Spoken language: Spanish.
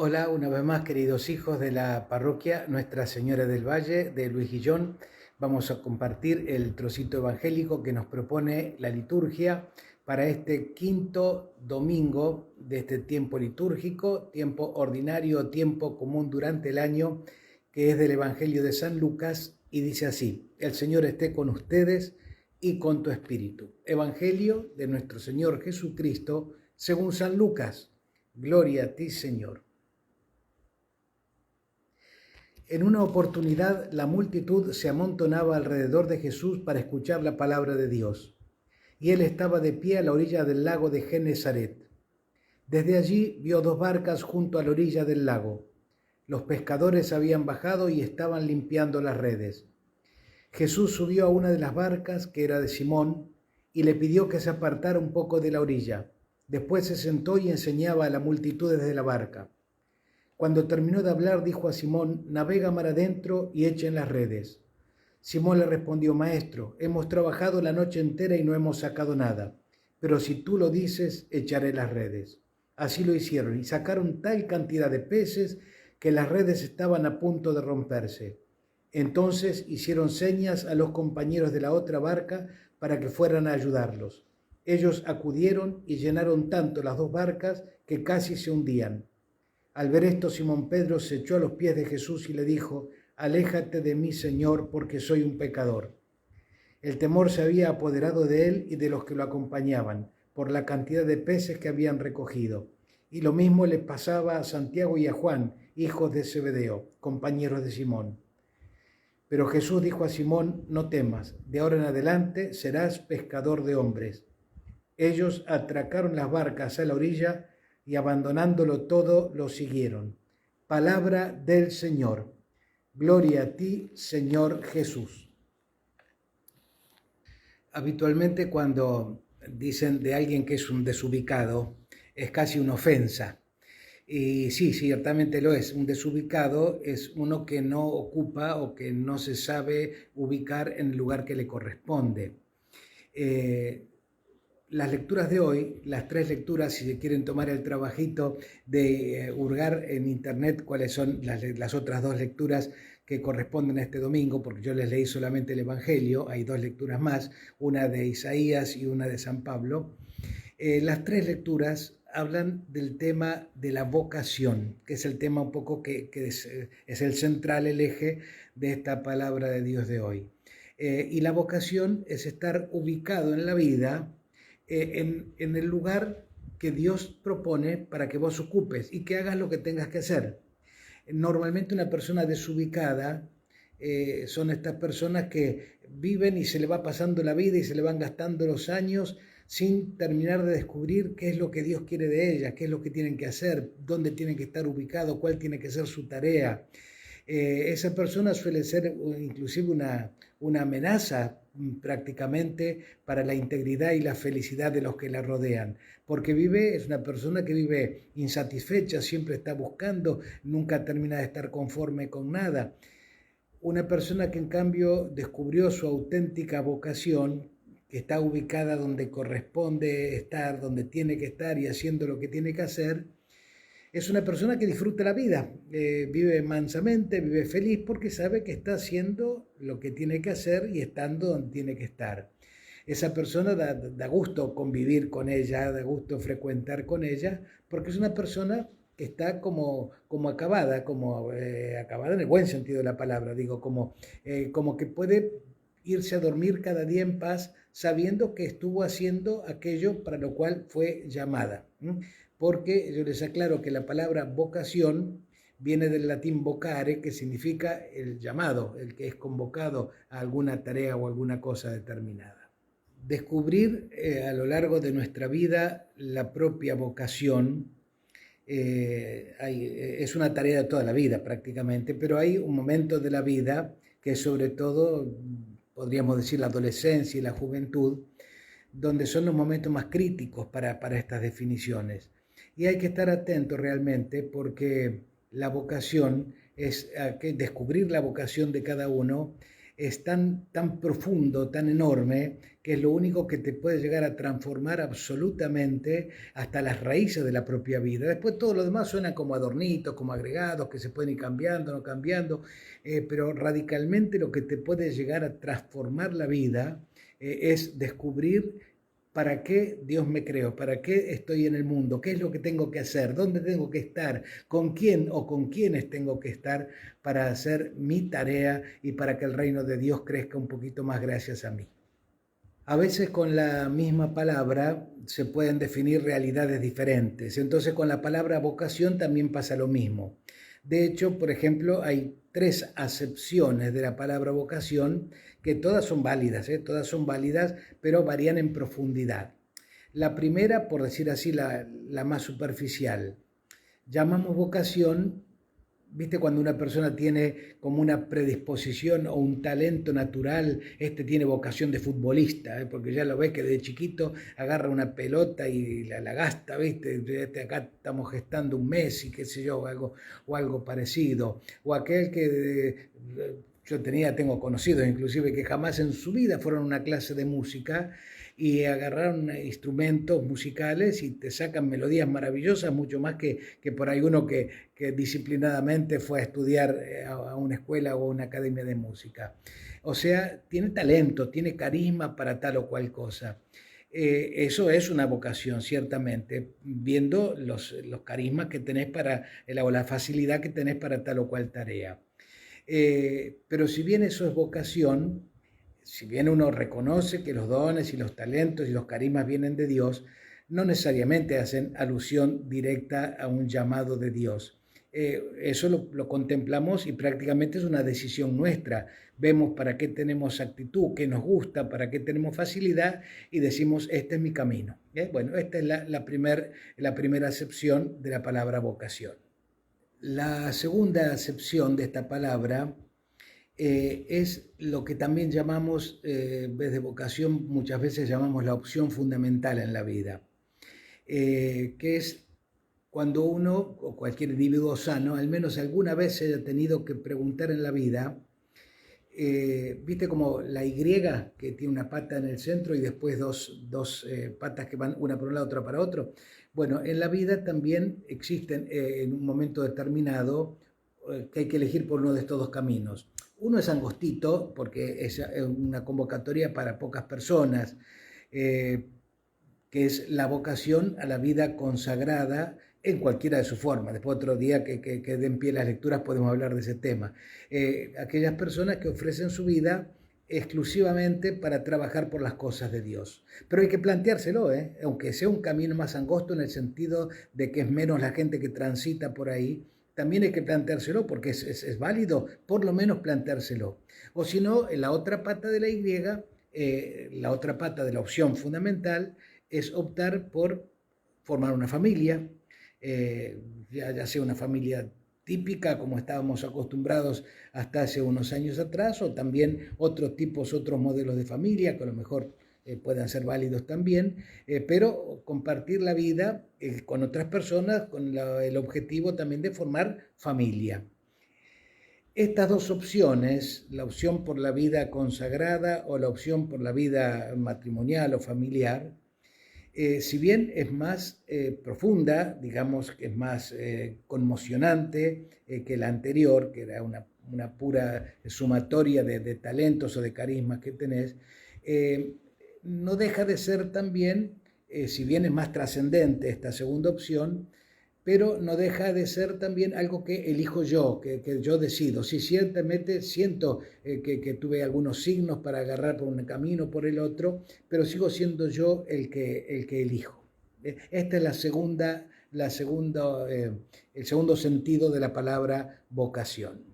Hola, una vez más, queridos hijos de la parroquia Nuestra Señora del Valle de Luis Guillón. Vamos a compartir el trocito evangélico que nos propone la liturgia para este quinto domingo de este tiempo litúrgico, tiempo ordinario, tiempo común durante el año, que es del Evangelio de San Lucas, y dice así: el Señor esté con ustedes y con tu espíritu. Evangelio de nuestro Señor Jesucristo según San Lucas. Gloria a ti, Señor. En una oportunidad, la multitud se amontonaba alrededor de Jesús para escuchar la palabra de Dios, y él estaba de pie a la orilla del lago de Genesaret. Desde allí vio dos barcas junto a la orilla del lago. Los pescadores habían bajado y estaban limpiando las redes. Jesús subió a una de las barcas, que era de Simón, y le pidió que se apartara un poco de la orilla. Después se sentó y enseñaba a la multitud desde la barca. Cuando terminó de hablar, dijo a Simón: navega mar adentro y echen las redes. Simón le respondió: Maestro, hemos trabajado la noche entera y no hemos sacado nada, pero si tú lo dices, echaré las redes. Así lo hicieron y sacaron tal cantidad de peces que las redes estaban a punto de romperse. Entonces hicieron señas a los compañeros de la otra barca para que fueran a ayudarlos. Ellos acudieron y llenaron tanto las dos barcas que casi se hundían. Al ver esto, Simón Pedro se echó a los pies de Jesús y le dijo: aléjate de mí, Señor, porque soy un pecador. El temor se había apoderado de él y de los que lo acompañaban, por la cantidad de peces que habían recogido. Y lo mismo le pasaba a Santiago y a Juan, hijos de Zebedeo, compañeros de Simón. Pero Jesús dijo a Simón: no temas, de ahora en adelante serás pescador de hombres. Ellos atracaron las barcas a la orilla y abandonándolo todo, lo siguieron. Palabra del Señor. Gloria a ti, Señor Jesús. Habitualmente cuando dicen de alguien que es un desubicado, es casi una ofensa. Y sí, ciertamente lo es. Un desubicado es uno que no ocupa o que no se sabe ubicar en el lugar que le corresponde. Las lecturas de hoy, las tres lecturas, si se quieren tomar el trabajito de hurgar en internet cuáles son las otras dos lecturas que corresponden a este domingo, porque yo les leí solamente el Evangelio, hay dos lecturas más, una de Isaías y una de San Pablo. Las tres lecturas hablan del tema de la vocación, que es el tema un poco que es el central, el eje de esta palabra de Dios de hoy. Y la vocación es estar ubicado en la vida, en el lugar que Dios propone para que vos ocupes y que hagas lo que tengas que hacer. Normalmente una persona desubicada son estas personas que viven y se le va pasando la vida y se le van gastando los años sin terminar de descubrir qué es lo que Dios quiere de ellas, qué es lo que tienen que hacer, dónde tienen que estar ubicados, cuál tiene que ser su tarea. Esa persona suele ser inclusive una amenaza prácticamente para la integridad y la felicidad de los que la rodean, porque es una persona que vive insatisfecha, siempre está buscando, nunca termina de estar conforme con nada. Una persona que en cambio descubrió su auténtica vocación, que está ubicada donde corresponde estar, donde tiene que estar y haciendo lo que tiene que hacer, es una persona que disfruta la vida, vive mansamente, vive feliz porque sabe que está haciendo lo que tiene que hacer y estando donde tiene que estar. Esa persona da gusto convivir con ella, da gusto frecuentar con ella, porque es una persona que está como acabada, acabada en el buen sentido de la palabra, digo, como que puede irse a dormir cada día en paz sabiendo que estuvo haciendo aquello para lo cual fue llamada. Porque yo les aclaro que la palabra vocación viene del latín vocare, que significa el llamado, el que es convocado a alguna tarea o alguna cosa determinada. Descubrir a lo largo de nuestra vida la propia vocación es una tarea de toda la vida prácticamente, pero hay un momento de la vida que sobre todo, podríamos decir, la adolescencia y la juventud, donde son los momentos más críticos para estas definiciones. Y hay que estar atentos realmente porque la vocación descubrir la vocación de cada uno es tan profundo, tan enorme, que es lo único que te puede llegar a transformar absolutamente hasta las raíces de la propia vida. Después todo lo demás suena como adornitos, como agregados, que se pueden ir cambiando, no cambiando, pero radicalmente lo que te puede llegar a transformar la vida es descubrir para qué Dios me creó, para qué estoy en el mundo, qué es lo que tengo que hacer, dónde tengo que estar, con quién o con quiénes tengo que estar para hacer mi tarea y para que el reino de Dios crezca un poquito más gracias a mí. A veces con la misma palabra se pueden definir realidades diferentes. Entonces con la palabra vocación también pasa lo mismo. De hecho, por ejemplo, hay 3 acepciones de la palabra vocación que todas son válidas, pero varían en profundidad. La primera, por decir así, la más superficial. Llamamos vocación, ¿viste? Cuando una persona tiene como una predisposición o un talento natural, tiene vocación de futbolista, porque ya lo ves que de chiquito agarra una pelota y la gasta, ¿viste? Acá estamos gestando un Messi, qué sé yo, o algo parecido. O aquel que tengo conocidos inclusive que jamás en su vida fueron a una clase de música y agarraron instrumentos musicales y te sacan melodías maravillosas, mucho más que por ahí uno que disciplinadamente fue a estudiar a una escuela o a una academia de música. O sea, tiene talento, tiene carisma para tal o cual cosa. Eso es una vocación, ciertamente, viendo los carismas que tenés o la facilidad que tenés para tal o cual tarea. Pero si bien eso es vocación, si bien uno reconoce que los dones y los talentos y los carismas vienen de Dios, no necesariamente hacen alusión directa a un llamado de Dios. Eso lo contemplamos y prácticamente es una decisión nuestra. Vemos para qué tenemos actitud, qué nos gusta, para qué tenemos facilidad y decimos, este es mi camino. Bueno, esta es la primera acepción de la palabra vocación. La segunda acepción de esta palabra es lo que también llamamos, en vez de vocación, muchas veces llamamos la opción fundamental en la vida, que es cuando uno o cualquier individuo sano al menos alguna vez se haya tenido que preguntar en la vida, viste como la Y que tiene una pata en el centro y después dos patas que van una para un lado, otra para otro. Bueno, en la vida también existen en un momento determinado que hay que elegir por uno de estos 2 caminos. Uno es angostito, porque es una convocatoria para pocas personas, que es la vocación a la vida consagrada en cualquiera de sus formas. Después otro día que den pie las lecturas podemos hablar de ese tema. Aquellas personas que ofrecen su vida exclusivamente para trabajar por las cosas de Dios. Pero hay que planteárselo, aunque sea un camino más angosto en el sentido de que es menos la gente que transita por ahí, también hay que planteárselo porque es válido por lo menos planteárselo. O si no, en la otra pata de la Y, la otra pata de la opción fundamental es optar por formar una familia, ya sea una familia típica como estábamos acostumbrados hasta hace unos años atrás, o también otros modelos de familia que a lo mejor puedan ser válidos también, pero compartir la vida con otras personas con el objetivo también de formar familia. Estas 2 opciones, la opción por la vida consagrada o la opción por la vida matrimonial o familiar, si bien es más profunda, digamos que es más conmocionante que la anterior, que era una pura sumatoria de talentos o de carismas que tenés, no deja de ser también, si bien es más trascendente esta segunda opción, pero no deja de ser también algo que elijo yo, que yo decido. Sí, ciertamente siento que tuve algunos signos para agarrar por un camino o por el otro, pero sigo siendo yo el que elijo. Esta es el segundo sentido de la palabra vocación.